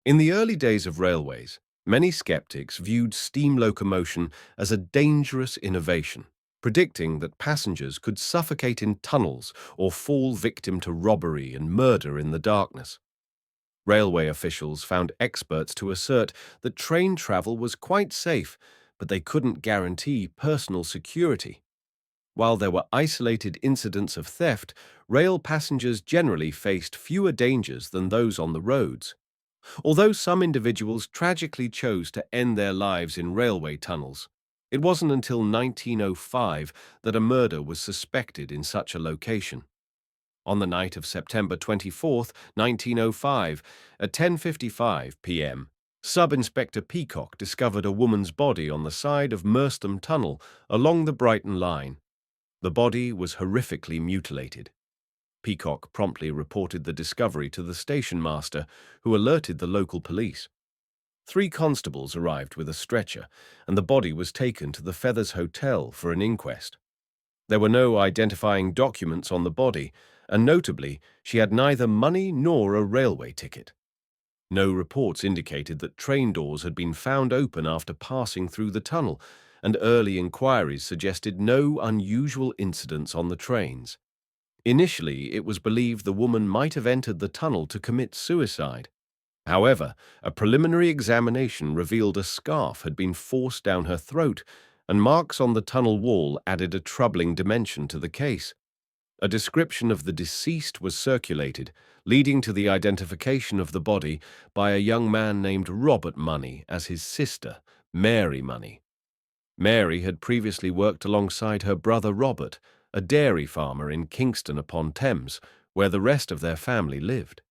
In the early days of railways, many skeptics viewed steam locomotion as a dangerous innovation, predicting that passengers could suffocate in tunnels or fall victim to robbery and murder in the darkness. Railway officials found experts to assert that train travel was quite safe, but they couldn't guarantee personal security. While there were isolated incidents of theft, rail passengers generally faced fewer dangers than those on the roads. Although some individuals tragically chose to end their lives in railway tunnels, it wasn't until 1905 that a murder was suspected in such a location. On the night of September 24, 1905, at 10:55 p.m., Sub-Inspector Peacock discovered a woman's body on the side of Merstham Tunnel along the Brighton line. The body was horrifically mutilated. Peacock promptly reported the discovery to the station master, who alerted the local police. 3 constables arrived with a stretcher, and the body was taken to the Feathers Hotel for an inquest. There were no identifying documents on the body, and notably, she had neither money nor a railway ticket. No reports indicated that train doors had been found open after passing through the tunnel, and early inquiries suggested no unusual incidents on the trains. Initially, it was believed the woman might have entered the tunnel to commit suicide. However, a preliminary examination revealed a scarf had been forced down her throat, and marks on the tunnel wall added a troubling dimension to the case. A description of the deceased was circulated, leading to the identification of the body by a young man named Robert Money as his sister, Mary Money. Mary had previously worked alongside her brother Robert, a dairy farmer in Kingston-upon-Thames, where the rest of their family lived.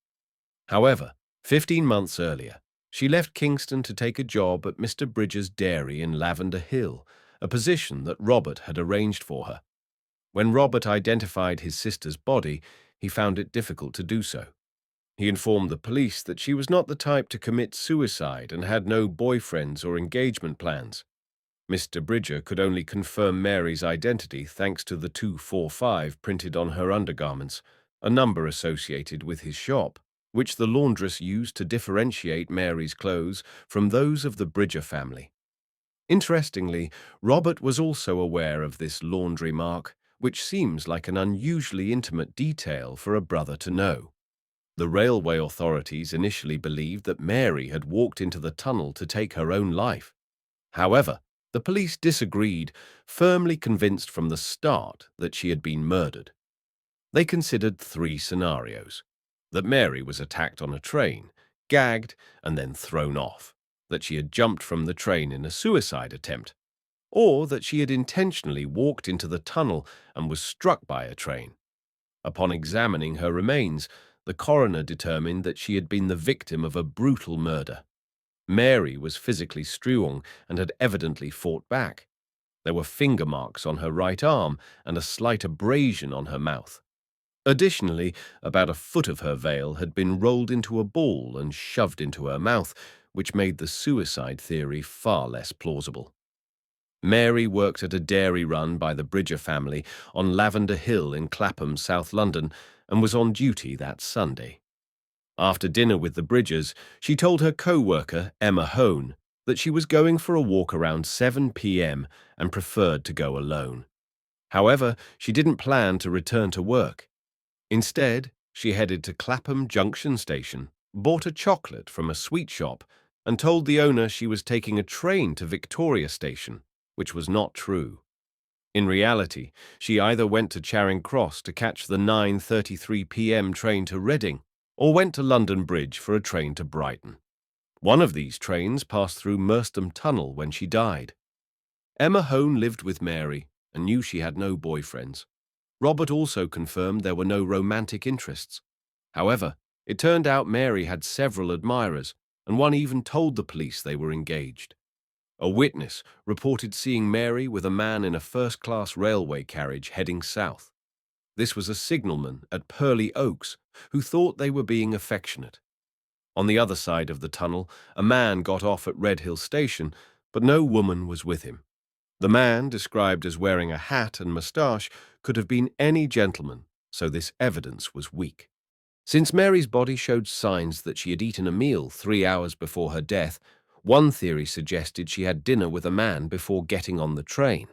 However, 15 months earlier, she left Kingston to take a job at Mr. Bridger's dairy in Lavender Hill, a position that Robert had arranged for her. When Robert identified his sister's body, he found it difficult to do so. He informed the police that she was not the type to commit suicide and had no boyfriends or engagement plans. Mr. Bridger could only confirm Mary's identity thanks to the 245 printed on her undergarments, a number associated with his shop, which the laundress used to differentiate Mary's clothes from those of the Bridger family. Interestingly, Robert was also aware of this laundry mark, which seems like an unusually intimate detail for a brother to know. The railway authorities initially believed that Mary had walked into the tunnel to take her own life. However, the police disagreed, firmly convinced from the start that she had been murdered. They considered 3 scenarios: that Mary was attacked on a train, gagged, and then thrown off, that she had jumped from the train in a suicide attempt, or that she had intentionally walked into the tunnel and was struck by a train. Upon examining her remains, the coroner determined that she had been the victim of a brutal murder. Mary was physically strong and had evidently fought back. There were finger marks on her right arm and a slight abrasion on her mouth. Additionally, about a foot of her veil had been rolled into a ball and shoved into her mouth, which made the suicide theory far less plausible. Mary worked at a dairy run by the Bridger family on Lavender Hill in Clapham, South London, and was on duty that Sunday. After dinner with the Bridgers, she told her co-worker, Emma Hone, that she was going for a walk around 7 p.m. and preferred to go alone. However, she didn't plan to return to work. Instead, she headed to Clapham Junction Station, bought a chocolate from a sweet shop, and told the owner she was taking a train to Victoria Station, which was not true. In reality, she either went to Charing Cross to catch the 9:33 p.m. train to Reading, or went to London Bridge for a train to Brighton. One of these trains passed through Merstham Tunnel when she died. Emma Hone lived with Mary and knew she had no boyfriends. Robert also confirmed there were no romantic interests. However, it turned out Mary had several admirers, and one even told the police they were engaged. A witness reported seeing Mary with a man in a first-class railway carriage heading south. This was a signalman at Purley Oaks who thought they were being affectionate. On the other side of the tunnel, a man got off at Redhill Station, but no woman was with him. The man, described as wearing a hat and moustache, could have been any gentleman, so this evidence was weak. Since Mary's body showed signs that she had eaten a meal 3 hours before her death, one theory suggested she had dinner with a man before getting on the train.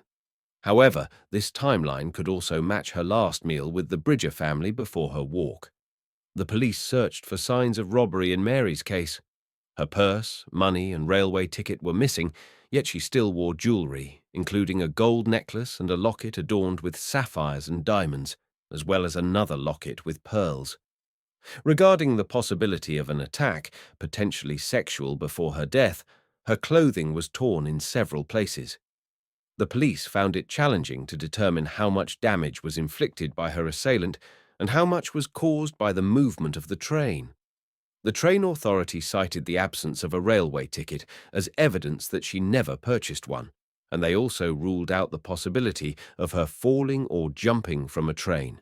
However, this timeline could also match her last meal with the Bridger family before her walk. The police searched for signs of robbery in Mary's case. Her purse, money, and railway ticket were missing, yet she still wore jewelry, including a gold necklace and a locket adorned with sapphires and diamonds, as well as another locket with pearls. Regarding the possibility of an attack, potentially sexual, before her death, her clothing was torn in several places. The police found it challenging to determine how much damage was inflicted by her assailant and how much was caused by the movement of the train. The train authority cited the absence of a railway ticket as evidence that she never purchased one, and they also ruled out the possibility of her falling or jumping from a train.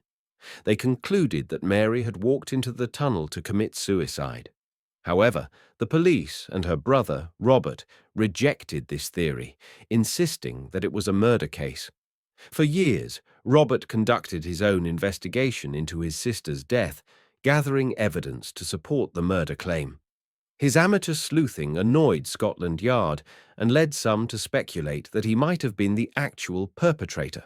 They concluded that Mary had walked into the tunnel to commit suicide. However, the police and her brother, Robert, rejected this theory, insisting that it was a murder case. For years, Robert conducted his own investigation into his sister's death, gathering evidence to support the murder claim. His amateur sleuthing annoyed Scotland Yard and led some to speculate that he might have been the actual perpetrator.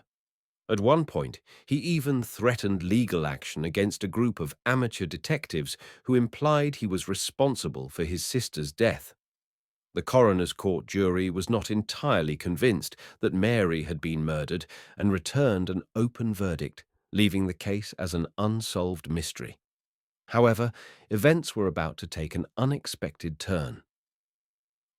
At one point, he even threatened legal action against a group of amateur detectives who implied he was responsible for his sister's death. The coroner's court jury was not entirely convinced that Mary had been murdered and returned an open verdict, leaving the case as an unsolved mystery. However, events were about to take an unexpected turn.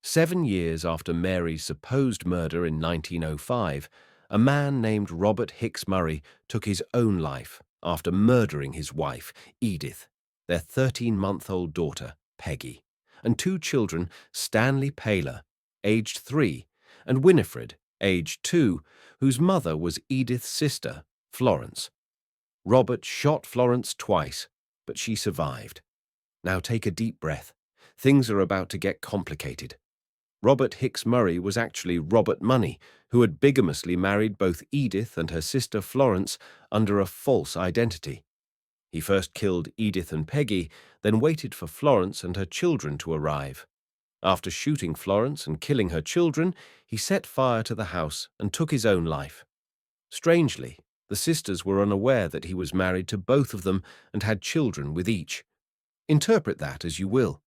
7 years after Mary's supposed murder in 1905, a man named Robert Hicks Murray took his own life after murdering his wife, Edith, their 13-month-old daughter, Peggy, and 2 children, Stanley Paler, aged 3, and Winifred, aged 2, whose mother was Edith's sister, Florence. Robert shot Florence twice, but she survived. Now take a deep breath. Things are about to get complicated. Robert Hicks Murray was actually Robert Money, who had bigamously married both Edith and her sister Florence under a false identity. He first killed Edith and Peggy, then waited for Florence and her children to arrive. After shooting Florence and killing her children, he set fire to the house and took his own life. Strangely, the sisters were unaware that he was married to both of them and had children with each. Interpret that as you will.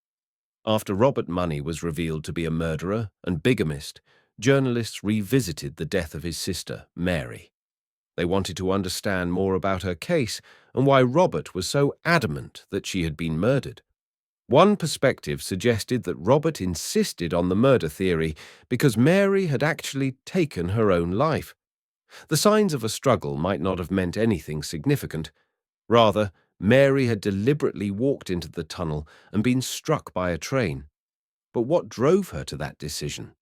After Robert Money was revealed to be a murderer and bigamist, journalists revisited the death of his sister, Mary. They wanted to understand more about her case and why Robert was so adamant that she had been murdered. One perspective suggested that Robert insisted on the murder theory because Mary had actually taken her own life. The signs of a struggle might not have meant anything significant. Rather, Mary had deliberately walked into the tunnel and been struck by a train. But what drove her to that decision?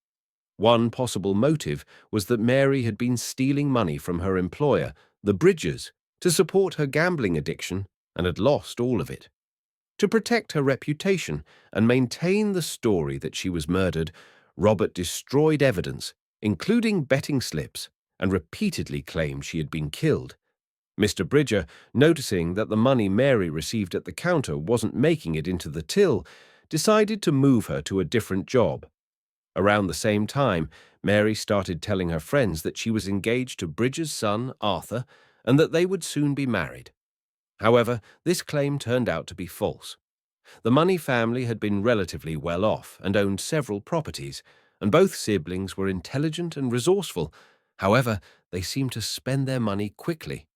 One possible motive was that Mary had been stealing money from her employer, the Bridgers, to support her gambling addiction and had lost all of it. To protect her reputation and maintain the story that she was murdered, Robert destroyed evidence, including betting slips, and repeatedly claimed she had been killed. Mr. Bridger, noticing that the money Mary received at the counter wasn't making it into the till, decided to move her to a different job. Around the same time, Mary started telling her friends that she was engaged to Bridger's son, Arthur, and that they would soon be married. However, this claim turned out to be false. The Money family had been relatively well off and owned several properties, and both siblings were intelligent and resourceful. However, they seemed to spend their money quickly.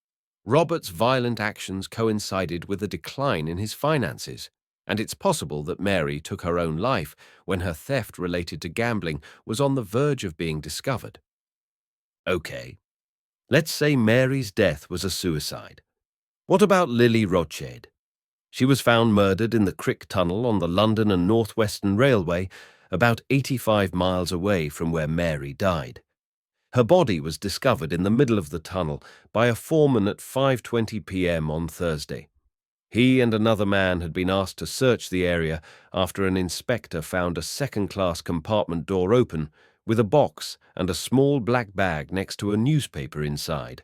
Robert's violent actions coincided with a decline in his finances, and it's possible that Mary took her own life when her theft related to gambling was on the verge of being discovered. Okay, let's say Mary's death was a suicide. What about Lily Roched? She was found murdered in the Crick Tunnel on the London and North Western Railway, about 85 miles away from where Mary died. Her body was discovered in the middle of the tunnel by a foreman at 5:20 p.m. on Thursday. He and another man had been asked to search the area after an inspector found a second-class compartment door open, with a box and a small black bag next to a newspaper inside.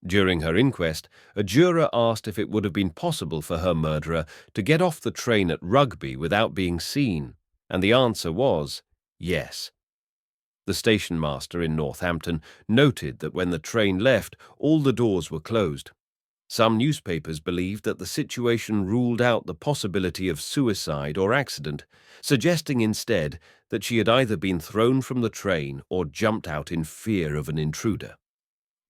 During her inquest, a juror asked if it would have been possible for her murderer to get off the train at Rugby without being seen, and the answer was yes. The station master in Northampton noted that when the train left, all the doors were closed. Some newspapers believed that the situation ruled out the possibility of suicide or accident, suggesting instead that she had either been thrown from the train or jumped out in fear of an intruder.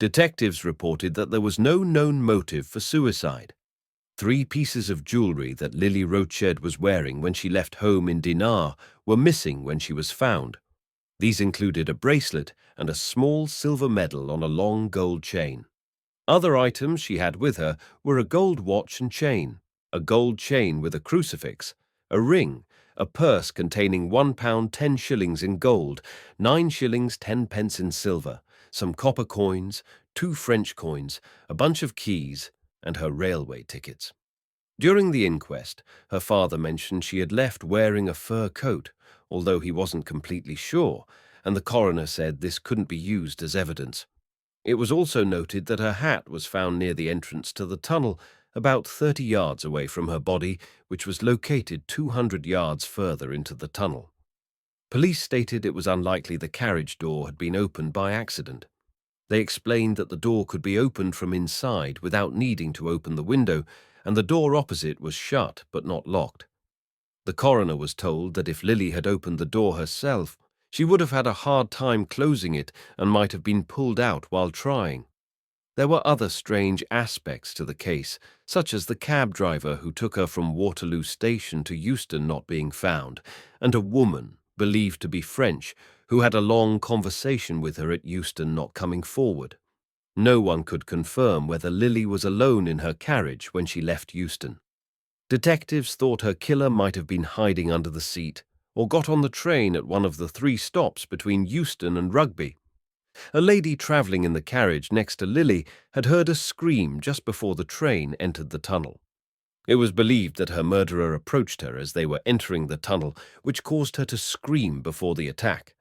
Detectives reported that there was no known motive for suicide. 3 pieces of jewelry that Lily Roched was wearing when she left home in Dinar were missing when she was found. These included a bracelet and a small silver medal on a long gold chain. Other items she had with her were a gold watch and chain, a gold chain with a crucifix, a ring, a purse containing £1 10 shillings in gold, 9 shillings 10 pence in silver, some copper coins, 2 French coins, a bunch of keys, and her railway tickets. During the inquest, her father mentioned she had left wearing a fur coat, although he wasn't completely sure, and the coroner said this couldn't be used as evidence. It was also noted that her hat was found near the entrance to the tunnel, about 30 yards away from her body, which was located 200 yards further into the tunnel. Police stated it was unlikely the carriage door had been opened by accident. They explained that the door could be opened from inside without needing to open the window, and the door opposite was shut but not locked. The coroner was told that if Lily had opened the door herself, she would have had a hard time closing it and might have been pulled out while trying. There were other strange aspects to the case, such as the cab driver who took her from Waterloo Station to Euston not being found, and a woman, believed to be French, who had a long conversation with her at Euston not coming forward. No one could confirm whether Lily was alone in her carriage when she left Euston. Detectives thought her killer might have been hiding under the seat or got on the train at one of the 3 stops between Euston and Rugby. A lady travelling in the carriage next to Lily had heard a scream just before the train entered the tunnel. It was believed that her murderer approached her as they were entering the tunnel, which caused her to scream before the attack.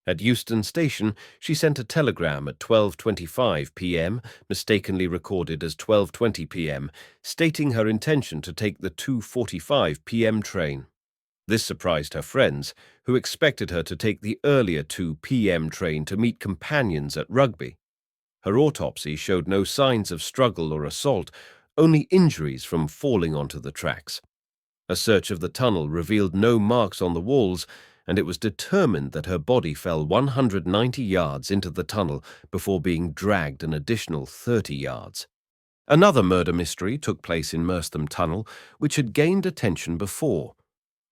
At Euston Station, she sent a telegram at 12:25 p.m., mistakenly recorded as 12:20 p.m., stating her intention to take the 2:45 p.m. train. This surprised her friends, who expected her to take the earlier 2 p.m. train to meet companions at Rugby. Her autopsy showed no signs of struggle or assault, only injuries from falling onto the tracks. A search of the tunnel revealed no marks on the walls, and it was determined that her body fell 190 yards into the tunnel before being dragged an additional 30 yards. Another murder mystery took place in Merstham Tunnel, which had gained attention before.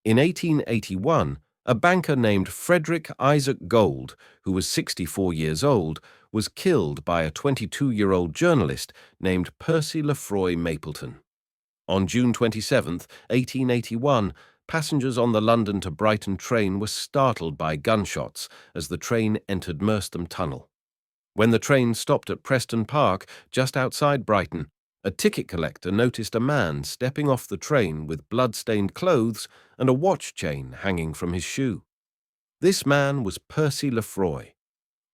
In 1881, a banker named Frederick Isaac Gold, who was 64 years old, was killed by a 22-year-old journalist named Percy Lefroy Mapleton. On June 27, 1881, passengers on the London to Brighton train were startled by gunshots as the train entered Merstham Tunnel. When the train stopped at Preston Park, just outside Brighton, a ticket collector noticed a man stepping off the train with blood-stained clothes and a watch chain hanging from his shoe. This man was Percy Lefroy.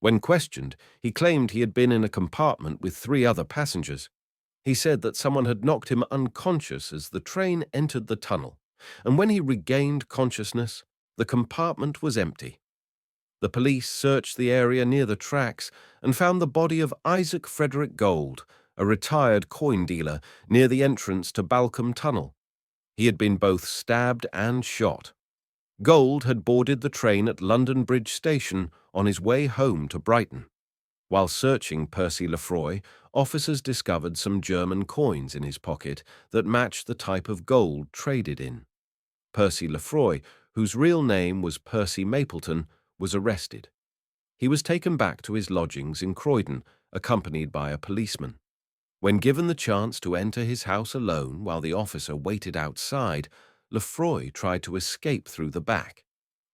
When questioned, he claimed he had been in a compartment with 3 other passengers. He said that someone had knocked him unconscious as the train entered the tunnel, and when he regained consciousness, the compartment was empty. The police searched the area near the tracks and found the body of Isaac Frederick Gold, a retired coin dealer, near the entrance to Balcombe Tunnel. He had been both stabbed and shot. Gold had boarded the train at London Bridge Station on his way home to Brighton. While searching Percy Lefroy, officers discovered some German coins in his pocket that matched the type of gold traded in. Percy Lefroy, whose real name was Percy Mapleton, was arrested. He was taken back to his lodgings in Croydon, accompanied by a policeman. When given the chance to enter his house alone while the officer waited outside, Lefroy tried to escape through the back.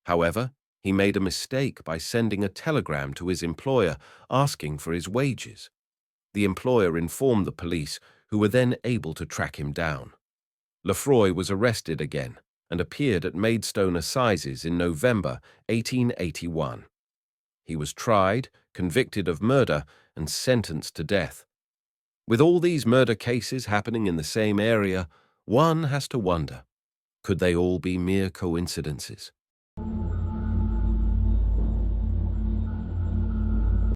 However, he made a mistake by sending a telegram to his employer asking for his wages. The employer informed the police, who were then able to track him down. Lefroy was arrested again and appeared at Maidstone Assizes in November 1881. He was tried, convicted of murder, and sentenced to death. With all these murder cases happening in the same area, one has to wonder, could they all be mere coincidences?